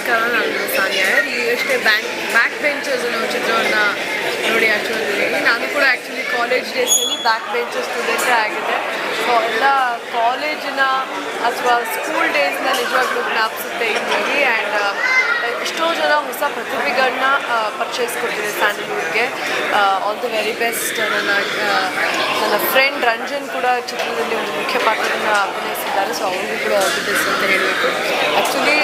ನಮಸ್ಕಾರ. ನಾನು ಸಾನಿಯಾ. ಈಗಷ್ಟೇ ಬ್ಯಾಕ್ ಬೆಂಚರ್ಸ್ ಅನ್ನೋ ಚಿತ್ರವನ್ನು ನೋಡಿ ಆ್ಯಕ್ಚುಲಿ ನಾನು ಕೂಡ ಆ್ಯಕ್ಚುಲಿ ಕಾಲೇಜ್ ಡೇಸಲ್ಲಿ ಬ್ಯಾಕ್ ಬೆಂಚರ್ ಸ್ಟೂಡೆಂಟೇ ಆಗಿದೆ. ಸೊ ಎಲ್ಲ ಕಾಲೇಜಿನ ಅಥವಾ ಸ್ಕೂಲ್ ಡೇಸ್ನ ನಿಜವಾಗ್ಲೂ ಜ್ಞಾಪಿಸುತ್ತೆ ಈ ಮೂವಿ. ಆ್ಯಂಡ್ ಎಷ್ಟೋ ಜನ ಹೊಸ ಪ್ರತಿಭೆಗಳನ್ನ ಪರ್ಚೇಸ್ಕೊಟ್ಟಿದೆ ಸ್ಯಾಂಡಲ್ವುಡ್ಗೆ. All the very best. ನನ್ನ ಫ್ರೆಂಡ್ ರಂಜನ್ ಕೂಡ ಚಿತ್ರದಲ್ಲಿ ಒಂದು ಮುಖ್ಯ ಪಾತ್ರವನ್ನು ಅಭಿನಯಿಸಿದ್ದಾರೆ. ಸೊ ಅವ್ರಿಗೂ ಕೂಡ ಆಲ್ ದಿ ಬೆಸ್ಟ್ ಅಂತ ಹೇಳಬೇಕು. ಆ್ಯಕ್ಚುಲಿ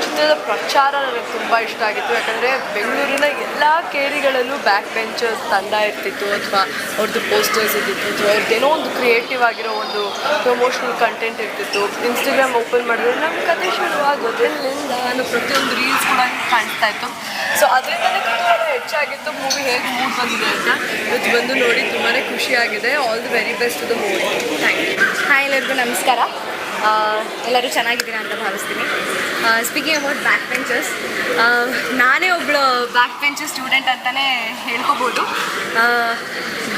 ಚಿತ್ರದ ಪ್ರಚಾರ ನನಗೆ ತುಂಬ ಇಷ್ಟ ಆಗಿತ್ತು. ಯಾಕಂದರೆ ಬೆಂಗಳೂರಿನ ಎಲ್ಲ ಕೇರಿಗಳಲ್ಲೂ ಬ್ಯಾಕ್ ಬೆಂಚರ್ಸ್ ತಂಡ ಇರ್ತಿತ್ತು, ಅಥವಾ ಅವ್ರದ್ದು ಪೋಸ್ಟರ್ಸ್ ಇರ್ತಿತ್ತು, ಅಥವಾ ಅವ್ರದ್ದೇನೋ ಒಂದು ಕ್ರಿಯೇಟಿವ್ ಆಗಿರೋ ಒಂದು ಪ್ರಮೋಷನಲ್ ಕಂಟೆಂಟ್ ಇರ್ತಿತ್ತು. ಇನ್ಸ್ಟಾಗ್ರಾಮ್ ಓಪನ್ ಮಾಡಿದ್ರೆ ನಮ್ಮ ಕತೆ ಶುರುವಾಗೋದೆಲ್ಲಿಂದ ಅನ್ನೋ ಪ್ರತಿಯೊಂದು ರೀಲ್ಸ್ ಕೂಡ ಕಾಣಿಸ್ತಾ ಇತ್ತು. ಸೊ ಅದರಿಂದಲೇ ಕುತೂಹಲ ಹೆಚ್ಚಾಗಿತ್ತು ಮೂವಿ ಹೇಗೆ ಮೂಡ್ ಬಂದಿದೆ ಅಂತ. ಇವತ್ತು ಬಂದು ನೋಡಿ ತುಂಬಾ ಖುಷಿಯಾಗಿದೆ. All the very best to the movie. Thank you. Hi, ಎಲ್ಲರಿಗೂ ನಮಸ್ಕಾರ. ಎಲ್ಲರೂ ಚೆನ್ನಾಗಿದ್ದೀರಾ ಅಂತ ಭಾವಿಸ್ತೀನಿ. ಸ್ಪೀಕಿಂಗ್ ಅಬೌಟ್ ಬ್ಯಾಕ್ ಬೆಂಚರ್ಸ್, ನಾನೇ ಒಬ್ಬಳು ಬ್ಯಾಕ್ ಬೆಂಚರ್ ಸ್ಟೂಡೆಂಟ್ ಅಂತಲೇ ಹೇಳ್ಕೊಬೋದು.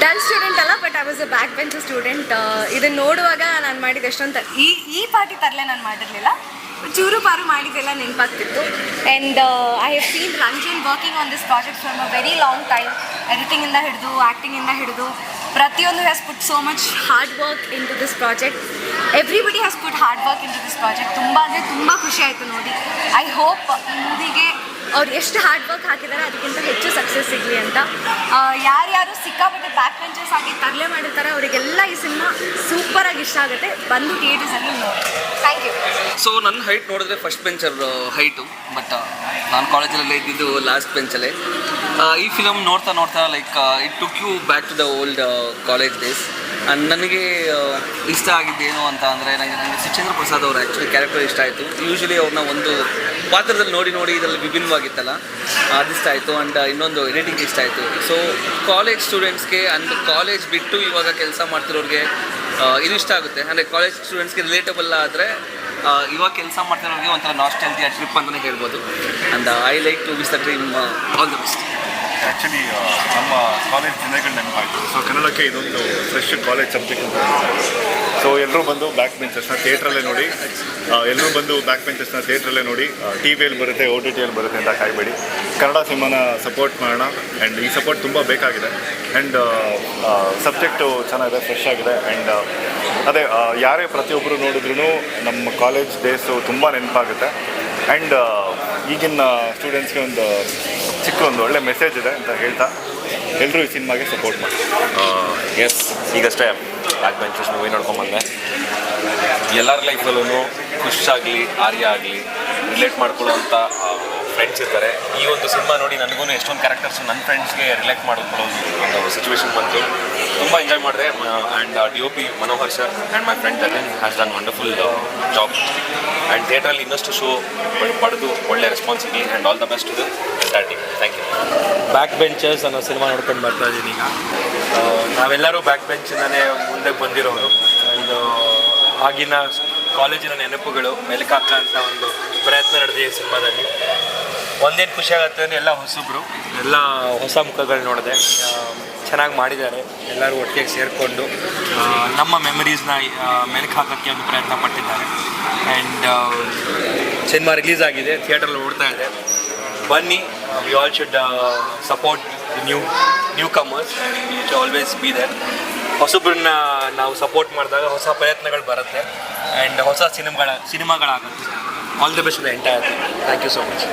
ಡಲ್ ಸ್ಟೂಡೆಂಟ್ ಅಲ್ಲ, but I was a back bencher student. ಇದನ್ನು ನೋಡುವಾಗ ನಾನು ಮಾಡಿದ್ದು ಎಷ್ಟೊಂದು ಈ ಪಾರ್ಟಿ ತರಲೆ ನಾನು ಮಾಡಿರಲಿಲ್ಲ, ಚೂರು ಪಾರು ಮಾಡಿದ್ದೆಲ್ಲ ನೆನಪಾಗ್ತಿತ್ತು. And I have seen Ranjan working on this project from a very long time. ಎಡಿಟಿಂಗಿಂದ ಹಿಡಿದು ಆ್ಯಕ್ಟಿಂಗಿಂದ ಹಿಡಿದು ಪ್ರತಿಯೊಂದು has put so much hard work into this project. Everybody has put hard work into this project. ತುಂಬ ಅಂದರೆ ತುಂಬ ಖುಷಿ ಆಯಿತು ನೋಡಿ. ಐ ಹೋಪ್ ಈ ಮೂವಿಗೆ ಅವ್ರು ಎಷ್ಟು ಹಾರ್ಡ್ ವರ್ಕ್ ಹಾಕಿದ್ದಾರೆ ಅದಕ್ಕಿಂತ ಹೆಚ್ಚು ಸಕ್ಸಸ್ ಸಿಗಲಿ ಅಂತ. ಯಾರ್ಯಾರು ಸಿಕ್ಕಾಪಟ್ಟೆ ಬ್ಯಾಕ್ ಬೆಂಚರ್ಸ್ ಆಗಿ ತರಲೆ ಮಾಡಿರ್ತಾರೆ ಅವರಿಗೆಲ್ಲ ಈ ಸಿನಿಮಾ ಸೂಪರಾಗಿ ಇಷ್ಟ ಆಗುತ್ತೆ. ಬಂದು ಥಿಯೇಟರ್ಸಲ್ಲಿ ನೋಡಿ. Thank you. ಸೊ ನನ್ನ ಹೈಟ್ ನೋಡಿದ್ರೆ ಫಸ್ಟ್ ಬೆಂಚರ್ ಹೈಟು, ಬಟ್ ನಾನು ಕಾಲೇಜಲ್ಲೇ ಇದ್ದಿದ್ದು ಲಾಸ್ಟ್ ಬೆಂಚಲ್ಲೇ. ಈ ಫಿಲಮ್ ನೋಡ್ತಾ like it took you back to the old college days. And ನನಗೆ ಇಷ್ಟ ಆಗಿದ್ದೇನು ಅಂತ ಅಂದರೆ ನನಗೆ ಸಿಚೇಂದ್ರ ಪ್ರಸಾದ್ ಅವರು ಆ್ಯಕ್ಚುಲಿ ಕ್ಯಾರೆಕ್ಟರ್ ಇಷ್ಟ ಆಯಿತು. ಯೂಶ್ವಲಿ ಅವ್ರನ್ನ ಒಂದು ಪಾತ್ರದಲ್ಲಿ ನೋಡಿ ಇದರಲ್ಲಿ ವಿಭಿನ್ನವಾಗಿತ್ತಲ್ಲ, ಅದಿಷ್ಟ ಆಯಿತು. ಆ್ಯಂಡ್ ಇನ್ನೊಂದು ಎಡಿಟಿಂಗ್ ಇಷ್ಟ ಆಯಿತು. ಸೊ ಕಾಲೇಜ್ ಸ್ಟೂಡೆಂಟ್ಸ್ಗೆ ಆ್ಯಂಡ್ ಕಾಲೇಜ್ ಬಿಟ್ಟು ಇವಾಗ ಕೆಲಸ ಮಾಡ್ತಿರೋರಿಗೆ ಇದು ಇಷ್ಟ ಆಗುತ್ತೆ. ಅಂದರೆ ಕಾಲೇಜ್ ಸ್ಟೂಡೆಂಟ್ಸ್ಗೆ ರಿಲೇಟಬಲ್ ಆದರೆ ಇವಾಗ ಕೆಲಸ ಮಾಡ್ತಿರೋರಿಗೆ ಒಂಥರ ನಾಸ್ಟಾಲ್ಜಿಯಾ ಟ್ರಿಪ್ ಅಂತಲೇ ಹೇಳ್ಬೋದು. And I like to wish the dream all the best. Actually ನಮ್ಮ ಕಾಲೇಜ್ ದಿನಗಳು ನೆನಪಾಯಿತು. ಸೊ ಕನ್ನಡಕ್ಕೆ ಇದೊಂದು ಫ್ರೆಶ್ ಕಾಲೇಜ್ ಸಬ್ಜೆಕ್ಟ್ ಅಂತ. ಸೊ ಎಲ್ಲರೂ ಬಂದು ಬ್ಯಾಕ್ ಬೆಂಚರ್ಸ್ನ ಥಿಯೇಟ್ರಲ್ಲೇ ನೋಡಿ, ಟಿ ವಿಯಲ್ಲಿ ಬರುತ್ತೆ, ಓ ಟಿ ಟಿಯಲ್ಲಿ ಬರುತ್ತೆ ಅಂತ ಕಾಯಬೇಡಿ. ಕನ್ನಡ ಸಿನಿಮಾನ ಸಪೋರ್ಟ್ ಮಾಡೋಣ. ಆ್ಯಂಡ್ ಈ ಸಪೋರ್ಟ್ ತುಂಬ ಬೇಕಾಗಿದೆ. ಆ್ಯಂಡ್ ಸಬ್ಜೆಕ್ಟು ಚೆನ್ನಾಗಿದೆ, ಫ್ರೆಶ್ ಆಗಿದೆ. ಆ್ಯಂಡ್ ಅದೇ ಯಾರೇ ಪ್ರತಿಯೊಬ್ಬರು ನೋಡಿದ್ರೂ ನಮ್ಮ ಕಾಲೇಜ್ ಡೇಸು ತುಂಬ ನೆನಪಾಗುತ್ತೆ. ಆ್ಯಂಡ್ ಈಗಿನ ಸ್ಟೂಡೆಂಟ್ಸ್ಗೆ ಒಂದು ಚಿಕ್ಕ ಒಂದು ಒಳ್ಳೆ ಮೆಸೇಜ್ ಇದೆ ಅಂತ ಹೇಳ್ತಾ ಎಲ್ಲರೂ ಈ ಸಿನಿಮಾಗೆ ಸಪೋರ್ಟ್ ಮಾಡಿ. ಎಸ್, ಈಗಷ್ಟೇ ಬ್ಯಾಕ್ ಬೆಂಚರ್ಸ್ ಮೂವಿ ನೋಡ್ಕೊಂಬಂದೆ. ಎಲ್ಲರ ಲೈಫಲ್ಲೂ ಖುಷಾಗಲಿ, ಆರ್ಯ ಆಗಲಿ ರಿಲೇಟ್ ಮಾಡ್ಕೊಳ್ಳೋವಂಥ ಫ್ರೆಂಡ್ಸ್ ಇರ್ತಾರೆ. ಈ ಒಂದು ಸಿನಿಮಾ ನೋಡಿ ನನಗೂ ಎಷ್ಟೊಂದು ಕ್ಯಾರೆಕ್ಟರ್ಸು ನನ್ನ ಫ್ರೆಂಡ್ಸ್ಗೆ ರಿಲೇಟ್ ಮಾಡ್ಕೊಳ್ಳೋದು ಒಂದು ಸಿಚುವೇಶನ್ ಬಂತು. ತುಂಬ ಎಂಜಾಯ್ ಮಾಡಿದೆ. And DOP Manohar sir and my friend again has done wonderful job. And ಥಿಯೇಟ್ರಲ್ಲಿ ಇನ್ನಷ್ಟು ಶೋ ಪಡೆದು ಒಳ್ಳೆ ರೆಸ್ಪಾನ್ಸ್ ಇರಲಿ. And all the best to the entire team. Thank you. Back benchers ಅನ್ನೋ ಸಿನಿಮಾ ನೋಡ್ಕೊಂಡು ಬರ್ತಾ ಇದ್ದೀನಿ ಈಗ. ನಾವೆಲ್ಲರೂ ಬ್ಯಾಕ್ ಬೆಂಚಿಂದನೇ ಮುಂದೆ ಬಂದಿರೋರು. ಆ್ಯಂಡ್ ಆಗಿನ ಕಾಲೇಜಿನ ನೆನಪುಗಳು ಮೆಲುಕಾಕ ಅಂತ ಒಂದು ಪ್ರಯತ್ನ ನಡೆದಿದೆ ಈ ಸಿನಿಮಾದಲ್ಲಿ. ಒಂದೇನು ಖುಷಿ ಆಗುತ್ತೆ ಅಂದರೆ ಎಲ್ಲ ಹೊಸಬ್ರು, ಎಲ್ಲ ಹೊಸ ಮುಖಗಳು ನೋಡಿದೆ. ಚೆನ್ನಾಗಿ ಮಾಡಿದ್ದಾರೆ. ಎಲ್ಲರೂ ಒಟ್ಟಿಗೆ ಸೇರಿಕೊಂಡು ನಮ್ಮ ಮೆಮರೀಸ್ನ ಮೆಲುಕು ಹಾಕೋಕ್ಕೆ ಒಂದು ಪ್ರಯತ್ನ ಪಟ್ಟಿದ್ದಾರೆ. ಆ್ಯಂಡ್ ಸಿನಿಮಾ ರಿಲೀಸ್ ಆಗಿದೆ, ಥಿಯೇಟ್ರಲ್ಲಿ ಓಡ್ತಾ ಇದೆ. ಬನ್ನಿ, we all should support newcomers, which always be there. ಹೊಸಬ್ರನ್ನ ನಾವು ಸಪೋರ್ಟ್ ಮಾಡಿದಾಗ ಹೊಸ ಪ್ರಯತ್ನಗಳು ಬರುತ್ತೆ. ಆ್ಯಂಡ್ ಹೊಸ ಸಿನಿಮಾಗಳಾಗುತ್ತೆ. All the best the entire team. Thank you so much.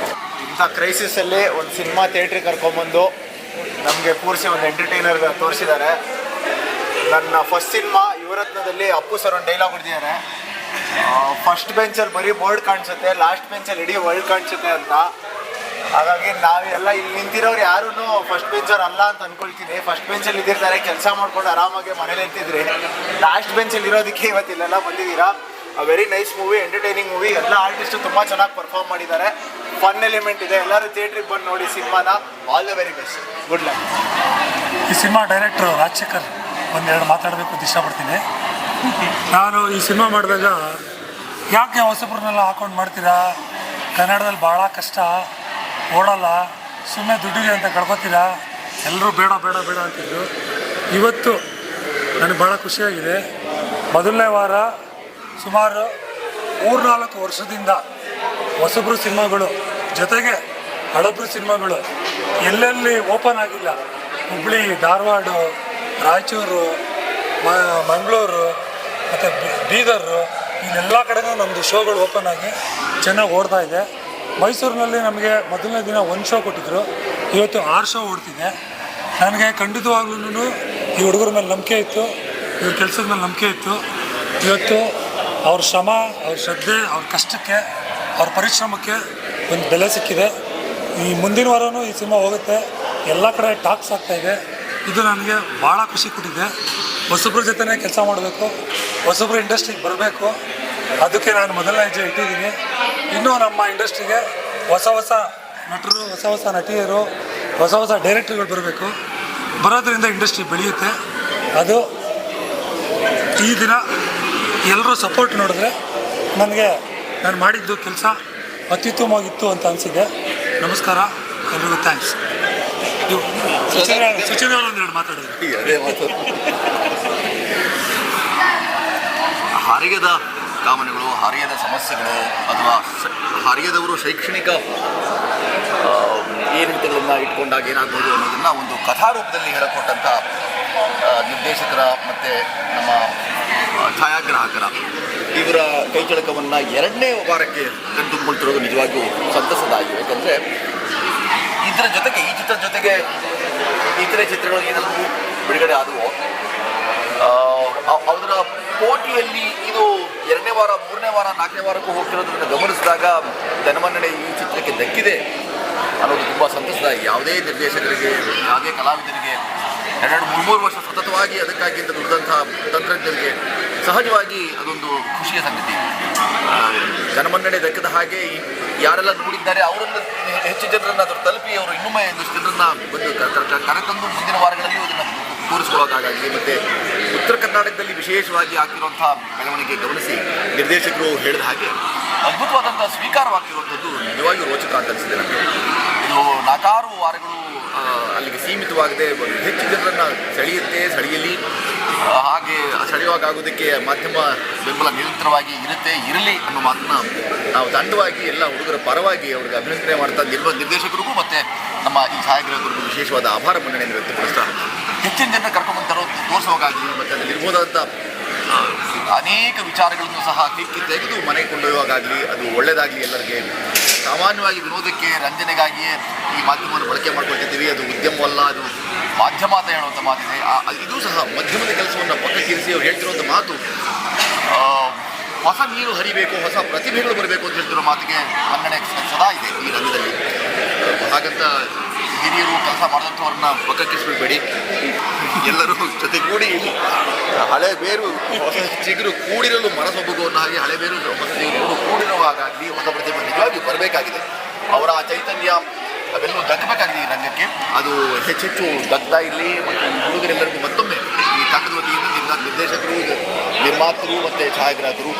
ಇಂಥ ಕ್ರೈಸಿಸಲ್ಲಿ ಒಂದು ಸಿನಿಮಾ ಥಿಯೇಟ್ರಿಗೆ ಕರ್ಕೊಂಬಂದು ನಮಗೆ ಪೂರ್ಸಿ ಒಂದು ಎಂಟರ್ಟೈನರ್ ತೋರಿಸಿದ್ದಾರೆ. ನನ್ನ ಫಸ್ಟ್ ಸಿನಿಮಾ ಯುವರತ್ನದಲ್ಲಿ ಅಪ್ಪು ಸರ್ ಒಂದು ಡೈಲಾಗ್ ಹೊಡೆದಿದ್ದಾರೆ, ಫಸ್ಟ್ ಬೆಂಚಲ್ಲಿ ಬರೀ ಬೋರ್ಡ್ ಕಾಣಿಸುತ್ತೆ, ಲಾಸ್ಟ್ ಬೆಂಚಲ್ಲಿ ಇಡೀ ವರ್ಲ್ಡ್ ಕಾಣಿಸುತ್ತೆ ಅಂತ. ಹಾಗಾಗಿ ನಾವೆಲ್ಲ ಇಲ್ಲಿ ನಿಂತಿರೋರು ಯಾರೂ ಫಸ್ಟ್ ಬೆಂಚರ್ ಅಲ್ಲ ಅಂತ ಅಂದ್ಕೊಳ್ತೀನಿ. ಫಸ್ಟ್ ಬೆಂಚಲ್ಲಿ ಇದ್ದಿರ್ತಾರೆ, ಕೆಲಸ ಮಾಡ್ಕೊಂಡು ಆರಾಮಾಗಿ ಮನೇಲಿ ಇರ್ತಿದ್ರಿ. ಲಾಸ್ಟ್ ಬೆಂಚಲ್ಲಿ ಇರೋದಕ್ಕೆ ಇವತ್ತಿಲ್ಲೆಲ್ಲ ಬಂದಿದ್ದೀರಾ. Very nice movie, entertaining movie. ಎಲ್ಲ ಆರ್ಟಿಸ್ಟು ತುಂಬ ಚೆನ್ನಾಗಿ ಪರ್ಫಾರ್ಮ್ ಮಾಡಿದ್ದಾರೆ. ಫನ್ ಎಲಿಮೆಂಟ್ ಇದೆ. ಎಲ್ಲರೂ ಥಿಯೇಟ್ರಿಗೆ ಬಂದು ನೋಡಿ ಸಿನಿಮಾನ. All the very best. Good luck. ಈ ಸಿನಿಮಾ ಡೈರೆಕ್ಟ್ರು ರಾಜಶೇಖರ್ ಒಂದೆರಡು ಮಾತಾಡಬೇಕು ಅಂತ ಇಷ್ಟಪಡ್ತೀನಿ. ನಾನು ಈ ಸಿನಿಮಾ ಮಾಡಿದಾಗ ಯಾಕೆ ಹೊಸಬ್ರನ್ನೆಲ್ಲ ಹಾಕೊಂಡು ಮಾಡ್ತೀರಾ, ಕನ್ನಡದಲ್ಲಿ ಭಾಳ ಕಷ್ಟ, ಓಡಲ್ಲ, ಸುಮ್ಮನೆ ದುಡ್ಡಿಗೆ ಅಂತ ಕಳ್ಕೊತೀರಾ, ಎಲ್ಲರೂ ಬೇಡ ಬೇಡ ಬೇಡ ಅಂತಿದ್ರು. ಇವತ್ತು ನನಗೆ ಭಾಳ ಖುಷಿಯಾಗಿದೆ. ಮೊದಲನೇ ವಾರ ಸುಮಾರು 3-4 ವರ್ಷದಿಂದ ಹೊಸಬ್ರು ಸಿನಿಮಾಗಳು ಜೊತೆಗೆ ಹಳಬ್ರು ಸಿನಿಮಾಗಳು ಎಲ್ಲೆಲ್ಲಿ ಓಪನ್ ಆಗಿಲ್ಲ, ಹುಬ್ಳಿ, ಧಾರವಾಡ, ರಾಯಚೂರು, ಮಂಗಳೂರು ಮತ್ತು ಬೀದರು, ಇಲ್ಲೆಲ್ಲ ಕಡೆನೂ ನಮ್ಮದು ಶೋಗಳು ಓಪನ್ ಆಗಿ ಚೆನ್ನಾಗಿ ಓಡ್ತಾ ಇದೆ. ಮೈಸೂರಿನಲ್ಲಿ ನಮಗೆ ಮೊದಲನೇ ದಿನ 1 ಶೋ ಕೊಟ್ಟಿದ್ದರು, ಇವತ್ತು 6 ಶೋ ಓಡ್ತಿದೆ. ನನಗೆ ಖಂಡಿತವಾಗ್ಲೂ ಈ ಹುಡುಗರ ಮೇಲೆ ನಂಬಿಕೆ ಇತ್ತು, ಇವ್ರ ಕೆಲಸದ ಮೇಲೆ ನಂಬಿಕೆ ಇತ್ತು. ಇವತ್ತು ಅವ್ರ ಶ್ರಮ, ಅವ್ರ ಶ್ರದ್ಧೆ, ಅವ್ರ ಕಷ್ಟಕ್ಕೆ, ಅವ್ರ ಪರಿಶ್ರಮಕ್ಕೆ ಒಂದು ಬೆಲೆ ಸಿಕ್ಕಿದೆ. ಈ ಮುಂದಿನ ವಾರವೂ ಈ ಸಿನಿಮಾ ಹೋಗುತ್ತೆ, ಎಲ್ಲ ಕಡೆ ಟಾಕ್ಸ್ ಆಗ್ತಾಯಿದೆ. ಇದು ನನಗೆ ಭಾಳ ಖುಷಿ ಕೊಟ್ಟಿದೆ. ಹೊಸಬ್ರ ಜೊತೆನೇ ಕೆಲಸ ಮಾಡಬೇಕು, ಹೊಸಬ್ರು ಇಂಡಸ್ಟ್ರಿಗೆ ಬರಬೇಕು, ಅದಕ್ಕೆ ನಾನು ಮೊದಲನೇ ಹೆಜ್ಜೆ ಇಟ್ಟಿದ್ದೀನಿ. ಇನ್ನೂ ನಮ್ಮ ಇಂಡಸ್ಟ್ರಿಗೆ ಹೊಸ ಹೊಸ ನಟರು, ಹೊಸ ಹೊಸ ನಟಿಯರು, ಹೊಸ ಹೊಸ ಡೈರೆಕ್ಟರ್ಗಳು ಬರಬೇಕು. ಬರೋದ್ರಿಂದ ಇಂಡಸ್ಟ್ರಿ ಬೆಳೆಯುತ್ತೆ. ಅದು ಈ ದಿನ ಎಲ್ಲರೂ ಸಪೋರ್ಟ್ ನೋಡಿದ್ರೆ ನನಗೆ ನಾನು ಮಾಡಿದ್ದು ಕೆಲಸ ಅತ್ಯುತ್ತಮವಾಗಿತ್ತು ಅಂತ ಅನಿಸಿದೆ. ನಮಸ್ಕಾರ, ಎಲ್ರಿಗೂ ಥ್ಯಾಂಕ್ಸ್. ನೀವು ಸಚಿನ್ ಒಂದೆರಡು ಮಾತಾಡಿದ್ರಿ. ಅದೇ ಮಾತು. ಹರಿಯದ ಕಾಮನೆಗಳು, ಹರಿಯದ ಸಮಸ್ಯೆಗಳು ಅಥವಾ ಹರಿಯದವರು ಶೈಕ್ಷಣಿಕ ಏರಿಳಿತಗಳನ್ನು ಇಟ್ಕೊಂಡಾಗ ಏನಾಗ್ಬೋದು ಅನ್ನೋದನ್ನು ಒಂದು ಕಥಾರೂಪದಲ್ಲಿ ಹೇಳಿಕೊಟ್ಟಂಥ ನಿರ್ದೇಶಕರ ಮತ್ತು ನಮ್ಮ ಛಾಯಾಗ್ರಾಹಕರ ಇವರ ಕೈಚಳಕವನ್ನು 2ನೇ ವಾರಕ್ಕೆ ಕಣ್ತುಂಬಿಕೊಳ್ತಿರೋದು ನಿಜವಾಗಿಯೂ ಸಂತಸದಾಗಿದೆ. ಯಾಕಂದರೆ ಇದರ ಜೊತೆಗೆ, ಈ ಚಿತ್ರದ ಜೊತೆಗೆ ಇತರೆ ಚಿತ್ರಗಳು ಏನಾದರೂ ಬಿಡುಗಡೆ ಆದವು, ಅದರ ಪೋಟಿಯಲ್ಲಿ ಇದು 2ನೇ ವಾರ, 3ನೇ ವಾರ, 4ನೇ ವಾರಕ್ಕೂ ಹೋಗ್ತಿರೋದನ್ನು ಗಮನಿಸಿದಾಗ ಜನಮನ್ನಣೆ ಈ ಚಿತ್ರಕ್ಕೆ ದಕ್ಕಿದೆ ಅನ್ನೋದು ತುಂಬ ಸಂತಸದಾಗಿ. ಯಾವುದೇ ನಿರ್ದೇಶಕರಿಗೆ, ಯಾವುದೇ ಕಲಾವಿದರಿಗೆ 2-3 ವರ್ಷ ಸತತವಾಗಿ ಅದಕ್ಕಾಗಿ ಅಂತ ದುಡಿದಂಥ ತಂತ್ರಜ್ಞರಿಗೆ ಸಹಜವಾಗಿ ಅದೊಂದು ಖುಷಿಯ ಸಂಗತಿ. ಜನಮನ್ನಣೆ ದಕ್ಕದ ಹಾಗೆ ಯಾರೆಲ್ಲ ನೋಡಿದ್ದಾರೆ ಅವರನ್ನು ಹೆಚ್ಚು ಜನರನ್ನು ಅದರ ತಲುಪಿ ಅವರು ಇನ್ನೊಮ್ಮೆ ಒಂದಿಷ್ಟು ಜನರನ್ನು ಬಂದು ಕರೆತಂದು ಮುಂದಿನ ವಾರಗಳಲ್ಲಿ ಅದನ್ನು ತೋರಿಸ್ಕೊಳ್ಳೋಕ್ಕಾಗಲಿ. ಮತ್ತು ಉತ್ತರ ಕರ್ನಾಟಕದಲ್ಲಿ ವಿಶೇಷವಾಗಿ ಆಗ್ತಿರುವಂಥ ಬೆಳವಣಿಗೆ ಗಮನಿಸಿ ನಿರ್ದೇಶಕರು ಹೇಳಿದ ಹಾಗೆ ಅದ್ಭುತವಾದಂಥ ಸ್ವೀಕಾರವಾಗ್ತಿರುವಂಥದ್ದು ನಿಜವಾಗಿಯೂ ರೋಚಕ ಅಂತ ಅನಿಸಿದೆ ನನಗೆ. ಇದು 4-6 ವಾರಗಳು ಅಲ್ಲಿಗೆ ಸೀಮಿತವಾಗದೆ ಹೆಚ್ಚು ಜನರನ್ನು ಸೆಳೆಯಲಿ. ಹಾಗೆ ಸೆಳೆಯುವಾಗೋದಕ್ಕೆ ಮಾಧ್ಯಮ ಬೆಂಬಲ ನಿರಂತರವಾಗಿ ಇರಲಿ ಅನ್ನೋ ಮಾತನ್ನ ನಾವು ದಂಡವಾಗಿ ಎಲ್ಲ ಹುಡುಗರ ಪರವಾಗಿ ಅವ್ರಿಗೆ ಅಭಿನಂದನೆ ಮಾಡ್ತಾ ನಿರ್ದೇಶಕರಿಗೂ ಮತ್ತು ನಮ್ಮ ಈ ಛಾಯಾಗ್ರಾಹಕರಿಗೂ ವಿಶೇಷವಾದ ಆಭಾರ ಮನ್ನಣೆಯನ್ನು ವ್ಯಕ್ತಪಡಿಸ್ತಾ ಹೆಚ್ಚಿನ ಜನ ಕರ್ಕೊಂಡ್ಬಂತಾರೋ ತೋರಿಸುವಾಗಲಿ ಮತ್ತು ಅದರಲ್ಲಿರ್ಬೋದಂಥ ಅನೇಕ ವಿಚಾರಗಳನ್ನು ಸಹ ಕಿಕ್ಕಿ ತೆಗೆದು ಮನೆಗೆ ಕೊಂಡೊಯ್ಯುವಾಗಲಿ ಅದು ಒಳ್ಳೆಯದಾಗಲಿ. ಎಲ್ಲರಿಗೆ ಸಾಮಾನ್ಯವಾಗಿ ವಿನೋದಕ್ಕೆ, ರಂಜನೆಗಾಗಿಯೇ ಈ ಮಾಧ್ಯಮವನ್ನು ಬಳಕೆ ಮಾಡ್ಕೊಳ್ತಿದ್ದೀವಿ. ಅದು ಉದ್ಯಮವಲ್ಲ, ಅದು ಮಾಧ್ಯಮ ಅಂತ ಹೇಳುವಂಥ ಮಾತಿದೆ. ಇದು ಸಹ ಮಧ್ಯಮದ ಕೆಲಸವನ್ನು ಪಕ್ಕಕ್ಕಿರಿಸಿ ಅವ್ರು ಹೇಳ್ತಿರುವಂಥ ಮಾತು, ಹೊಸ ನೀರು ಹರಿಬೇಕು, ಹೊಸ ಪ್ರತಿಭೆಗಳು ಬರಬೇಕು ಅಂತ ಹೇಳ್ತಿರೋ ಮಾತಿಗೆ ಮನ್ನಣೆ ಸದಾ ಇದೆ ಈ ರಂಗದಲ್ಲಿ. ಹಾಗಂತ ಹಿರಿಯರು ಕೆಲಸ ಮಾಡಿದಂಥವ್ರನ್ನ ಪಕ್ಕಕ್ಕಿರಿಸ್ಬಿಡ್ಬೇಡಿ, ಎಲ್ಲರೂ ಜೊತೆಗೂಡಿ ಹಳೆ ಬೇರು ಹೊಸ ಚಿಗುರು ಕೂಡಿರಲು ಮನಸೊಬ್ಬಗು ಅನ್ನೋ ಹಾಗೆ ಹಳೆ ಬೇರು ಹೊಸ ಚಿಗುರು ಕೂಡಿರುವಾಗಲಿ ಹೊಸ ಪ್ರತಿಭೆ ನಿಜವಾಗಿ ಬರಬೇಕಾಗಿದೆ. ಅವರ ಚೈತನ್ಯ ಅವೆಲ್ಲವೂ ದಕ್ಕಬೇಕಾಗಿದೆ ಈ ರಂಗಕ್ಕೆ. ಅದು ಹೆಚ್ಚೆಚ್ಚು ದಕ್ತಾ ಇರಲಿ. ಮತ್ತು ಹುಡುಗರೆಲ್ಲರಿಗೂ ಮತ್ತೊಮ್ಮೆ ಈ ತಂಡದ ವತಿಯಿಂದ ನಿರ್ದೇಶಕರು, ನಿರ್ಮಾತೃರು ಮತ್ತು ಛಾಯಾಗ್ರಾಹಕರು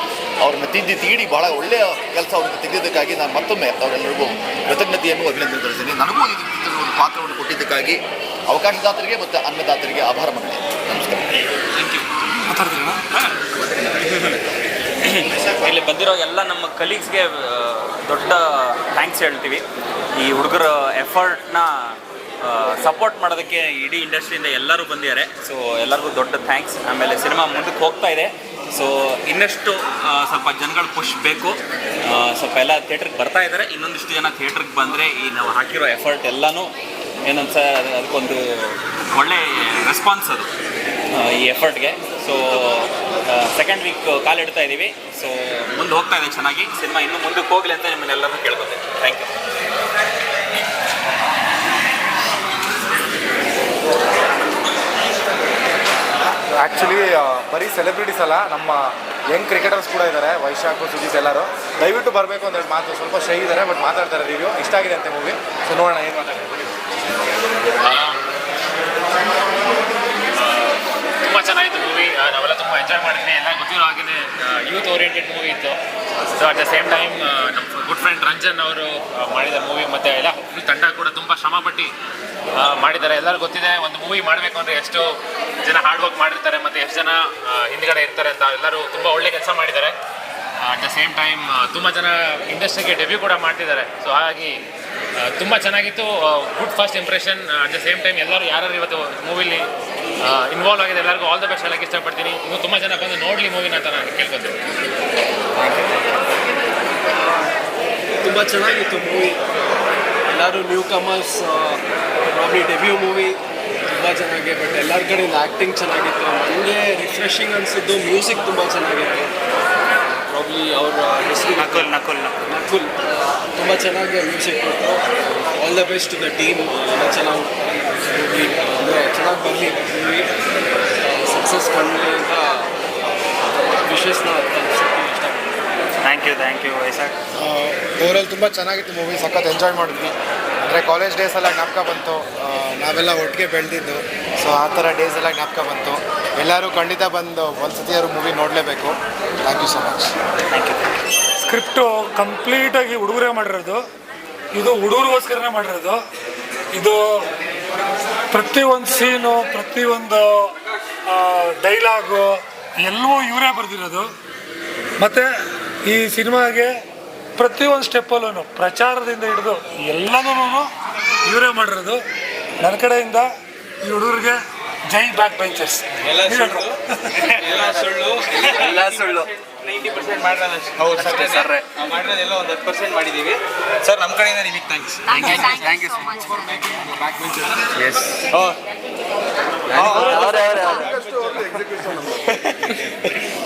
ಅವ್ರನ್ನ ತೀಡಿ ಬಹಳ ಒಳ್ಳೆಯ ಕೆಲಸ ಅವ್ರನ್ನ ತೆಗೆಯೋದಕ್ಕಾಗಿ ನಾನು ಮತ್ತೊಮ್ಮೆ ಅವರೆಲ್ಲರಿಗೂ ಕೃತಜ್ಞತೆಯನ್ನು ಅಭಿನಂದನೆ ತಿಳಿಸ್ತೀನಿ. ನನಗೂ ಇದು ಒಂದು ಪಾತ್ರವನ್ನು ಕೊಟ್ಟಿದ್ದಕ್ಕಾಗಿ ಅವಕಾಶದಾತರಿಗೆ ಮತ್ತು ಅನ್ನದಾತರಿಗೆ ಆಭಾರ ಮನ್ನಣೆ. ನಮಸ್ಕಾರ. ಇಲ್ಲಿ ಬಂದಿರೋ ಎಲ್ಲ ನಮ್ಮ ಕಲೀಗ್ಸ್ಗೆ ದೊಡ್ಡ ಥ್ಯಾಂಕ್ಸ್ ಹೇಳ್ತೀವಿ. ಈ ಹುಡುಗರ ಎಫರ್ಟ್ನ ಸಪೋರ್ಟ್ ಮಾಡೋದಕ್ಕೆ ಇಡೀ ಇಂಡಸ್ಟ್ರಿಯಿಂದ ಎಲ್ಲರೂ ಬಂದಿದ್ದಾರೆ. ಸೊ ಎಲ್ಲರಿಗೂ ದೊಡ್ಡ ಥ್ಯಾಂಕ್ಸ್. ಆಮೇಲೆ ಸಿನಿಮಾ ಮುಂದಕ್ಕೆ ಹೋಗ್ತಾ ಇದೆ. ಸೊ ಇನ್ನಷ್ಟು ಸ್ವಲ್ಪ ಜನಗಳು ಪುಷ್ ಬೇಕು. ಸ್ವಲ್ಪ ಎಲ್ಲ ಥಿಯೇಟ್ರಿಗೆ ಬರ್ತಾ ಇದ್ದಾರೆ. ಇನ್ನೊಂದಿಷ್ಟು ಜನ ಥಿಯೇಟ್ರಿಗೆ ಬಂದರೆ ಈ ನಾವು ಹಾಕಿರೋ ಎಫರ್ಟ್ ಎಲ್ಲನೂ ಏನಂತ ಅದಕ್ಕೊಂದು ಒಳ್ಳೆ ರೆಸ್ಪಾನ್ಸ್ ಅದು ಈ ಎಫರ್ಟ್ಗೆ. ಸೊ ಸೆಕೆಂಡ್ ವೀಕ್ ಕಾಲಿಡ್ತಾ ಇದ್ದೀವಿ. ಸೊ ಮುಂದೆ ಹೋಗ್ತಾ ಇದೆ ಚೆನ್ನಾಗಿ. ಸಿನಿಮಾ ಇನ್ನೂ ಮುಂದಕ್ಕೆ ಹೋಗಲಿ ಅಂತ ನಿಮ್ಮನ್ನೆಲ್ಲರೂ ಕೇಳ್ಕೊತೀನಿ. Thank you. ಆ್ಯಕ್ಚುಲಿ ಬರೀ ಸೆಲೆಬ್ರಿಟೀಸ್ ಅಲ್ಲ, ನಮ್ಮ ಯಂಗ್ ಕ್ರಿಕೆಟರ್ಸ್ ಕೂಡ ಇದ್ದಾರೆ, ವೈಶಾಖ್, ಸುಜಿತ್ ಎಲ್ಲರೂ. ದಯವಿಟ್ಟು ಬರಬೇಕು ಒಂದೆರಡು ಮಾತು. ಸ್ವಲ್ಪ ಶೈ ಇದ್ದಾರೆ ಬಟ್ ಮಾತಾಡ್ತಾರೆ. ರಿವ್ಯೂ ಇಷ್ಟ ಆಗಿದೆ ಅಂತೆ ಮೂವಿ. ಸೊ ನೋಡೋಣ ಏನು ಮಾತಾಡ್ತಾರೆ. ತುಂಬ ಚೆನ್ನಾಗಿತ್ತು ಮೂವಿ. ನಾವೆಲ್ಲ ತುಂಬ ಎಂಜಾಯ್ ಮಾಡಿದ್ವಿ. ಎಲ್ಲ ಗೊತ್ತಿರೋ ಹಾಗೆ ಯೂತ್ ಓರಿಯೆಂಟೆಡ್ ಮೂವಿ ಇತ್ತು. So at the same time ನಮ್ಮ ಗುಡ್ ಫ್ರೆಂಡ್ ರಂಜನ್ ಅವರು ಮಾಡಿದ ಮೂವಿ ಮತ್ತು ಎಲ್ಲ ಫುಲ್ ತಂಡ ಕೂಡ ತುಂಬ ಶ್ರಮಪಟ್ಟು ಮಾಡಿದ್ದಾರೆ. ಎಲ್ಲರೂ ಗೊತ್ತಿದೆ ಒಂದು ಮೂವಿ ಮಾಡಬೇಕು ಅಂದರೆ ಎಷ್ಟು ಜನ ಹಾರ್ಡ್ ವರ್ಕ್ ಮಾಡಿರ್ತಾರೆ ಮತ್ತು ಎಷ್ಟು ಜನ ಹಿಂದ್ಗಡೆ ಇರ್ತಾರೆ ಅಂತ. ಎಲ್ಲರೂ ತುಂಬ ಒಳ್ಳೆ ಕೆಲಸ ಮಾಡಿದ್ದಾರೆ. ಅಟ್ ದ ಸೇಮ್ ಟೈಮ್ ತುಂಬ ಜನ ಇಂಡಸ್ಟ್ರಿಗೆ ಡೆಬ್ಯೂ ಕೂಡ ಮಾಡ್ತಿದ್ದಾರೆ. ಸೊ ಹಾಗಾಗಿ ತುಂಬ ಚೆನ್ನಾಗಿತ್ತು. Good first impression. At the same time ಎಲ್ಲರೂ ಯಾರು ಇವತ್ತು ಮೂವಿಲಿ ಇನ್ವಾಲ್ವ್ ಆಗಿದೆ ಎಲ್ಲರಿಗೂ ಆಲ್ ದ ಬೆಸ್ಟ್ ಹೇಳಕ್ಕೆ ಇಷ್ಟಪಡ್ತೀನಿ. ಇನ್ನು ತುಂಬ ಜನ ಬಂದು ನೋಡಲಿ ಮೂವಿನ ಅಂತ ನಾನು ಕೇಳ್ಕೊತೀನಿ. ತುಂಬ ಚೆನ್ನಾಗಿತ್ತು ಮೂವಿ. ಎಲ್ಲರೂ new comers, probably debut movie ತುಂಬ ಚೆನ್ನಾಗಿದೆ. ಬಟ್ ಎಲ್ಲರ ಕಡೆಯಿಂದ ಆ್ಯಕ್ಟಿಂಗ್ ಚೆನ್ನಾಗಿತ್ತು. ನನಗೆ ರಿಫ್ರೆಶಿಂಗ್ ಅನಿಸಿದ್ದು ಮ್ಯೂಸಿಕ್ ತುಂಬ ಚೆನ್ನಾಗಿತ್ತು. ಪ್ರಾಬ್ಲಿ ಅವ್ರ ಹೆಸರು ನಕುಲ್ ತುಂಬ ಚೆನ್ನಾಗಿ ಮ್ಯೂಸಿಕ್ ಕೊಟ್ಟರು. All the best to the team. ಎಲ್ಲ ಚೆನ್ನಾಗಿ ಮೂವಿ ಅಂದರೆ ಚೆನ್ನಾಗಿ ಬರಲಿ ಮೂವಿ, ಸಕ್ಸಸ್ ಮಾಡಲಿ ಅಂತ ವಿಶೇಷನ ಥ್ಯಾಂಕ್ ಯು ವೈಸಾಖ್. ಓವರಾಲ್ ತುಂಬ ಚೆನ್ನಾಗಿತ್ತು ಮೂವಿ. ಸಖತ್ ಎಂಜಾಯ್ ಮಾಡಿದ್ವಿ. ಅಂದರೆ ಕಾಲೇಜ್ ಡೇಸ್ ಎಲ್ಲ ಜ್ಞಾಪಕ ಬಂತು. ನಾವೆಲ್ಲ ಒಟ್ಟಿಗೆ ಬೆಳೆದಿದ್ದು, ಸೊ ಆ ಥರ ಡೇಸ್ ಎಲ್ಲ ಜ್ಞಾಪಕ ಬಂತು. ಎಲ್ಲರೂ ಖಂಡಿತ ಬಂದು ಒಂದು ಸತಿಯಾದ್ರು ಮೂವಿ ನೋಡಲೇಬೇಕು. Thank you so much. Script ಕಂಪ್ಲೀಟಾಗಿ ಹುಡುಗರೇ ಮಾಡಿರೋದು. ಇದು ಹುಡುಗರಿಗೋಸ್ಕರನೇ ಮಾಡಿರೋದು. ಇದು ಪ್ರತಿಯೊಂದು ಸೀನು, ಪ್ರತಿಯೊಂದು ಡೈಲಾಗು ಎಲ್ಲವೂ ಇವರೇ ಬರೆದಿರೋದು. ಮತ್ತು ಈ ಸಿನಿಮಾಗೆ ಪ್ರತಿಯೊಂದು ಸ್ಟೆಪ್ಪಲ್ಲೂ ಪ್ರಚಾರದಿಂದ ಹಿಡಿದು ಎಲ್ಲನೂ ಇವರೇ ಮಾಡಿರೋದು. ನನ್ನ ಕಡೆಯಿಂದ ಈ ಹುಡುಗರಿಗೆ ಜೈ ಬ್ಯಾಕ್ ಬೆಂಚರ್ಸ್. ಎಲ್ಲ ಸುಳ್ಳು 90% ಮಾಡಿರೋದು. ಹೌದು ಸರ್, ಮಾಡಿರೋದೆಲ್ಲ ಒಂದು 10% ಮಾಡಿದ್ದೀವಿ ಸರ್. ನಮ್ಮ ಕಡೆಯಿಂದ ನಿಮಗೆ thanks. Thank you so much. Back benchers. Yes.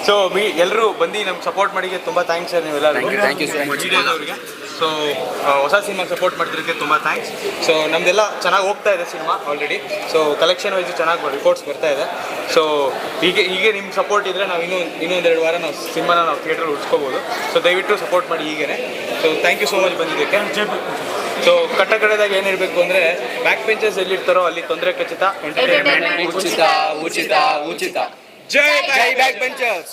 So ಎಲ್ಲರೂ ಬಂದು ನಮ್ಗೆ ಸಪೋರ್ಟ್ ಮಾಡಿಗೆ ತುಂಬ ಥ್ಯಾಂಕ್ಸ್ ಸರ್. ನೀವೆಲ್ಲರೂ ಥ್ಯಾಂಕ್ ಯು ಸೊ ಮಚ್ ಅವರಿಗೆ. ಸೊ ಹೊಸ ಸಿನಿಮಾಗೆ ಸಪೋರ್ಟ್ ಮಾಡ್ತಿರೋಕ್ಕೆ ತುಂಬ ಥ್ಯಾಂಕ್ಸ್. ಸೊ ನಮ್ಮದೆಲ್ಲ ಚೆನ್ನಾಗಿ ಹೋಗ್ತಾ ಇದೆ cinema already. So collection wise ಚೆನ್ನಾಗಿ ರಿಪೋರ್ಟ್ಸ್ ಬರ್ತಾ ಇದೆ. ಸೊ ಹೀಗೆ ನಿಮ್ಮ ಸಪೋರ್ಟ್ ಇದ್ದರೆ ನಾವು ಇನ್ನೊಂದೆರಡು ವಾರ ನಾವು ಸಿನಿಮಾನ ನಾವು ಥಿಯೇಟ್ರಲ್ಲಿ ಉಳಿಸ್ಕೋಬೋದು. ಸೊ ದಯವಿಟ್ಟು ಸಪೋರ್ಟ್ ಮಾಡಿ ಹೀಗೇ. So thank you so much ಬಂದಿದ್ದಕ್ಕೆ. ಸೊ ಕಡೆದಾಗ ಏನಿರಬೇಕು ಅಂದರೆ ಬ್ಯಾಕ್ ಬೆಂಚರ್ಸ್ ಎಲ್ಲಿರ್ತಾರೋ ಅಲ್ಲಿ ತೊಂದರೆ ಖಚಿತ, ಎಂಟರ್ಟೈನ್ಮೆಂಟ್ ಉಚಿತ. ಜೈ ಬ್ಯಾಕ್ ಬೆಂಚರ್ಸ್.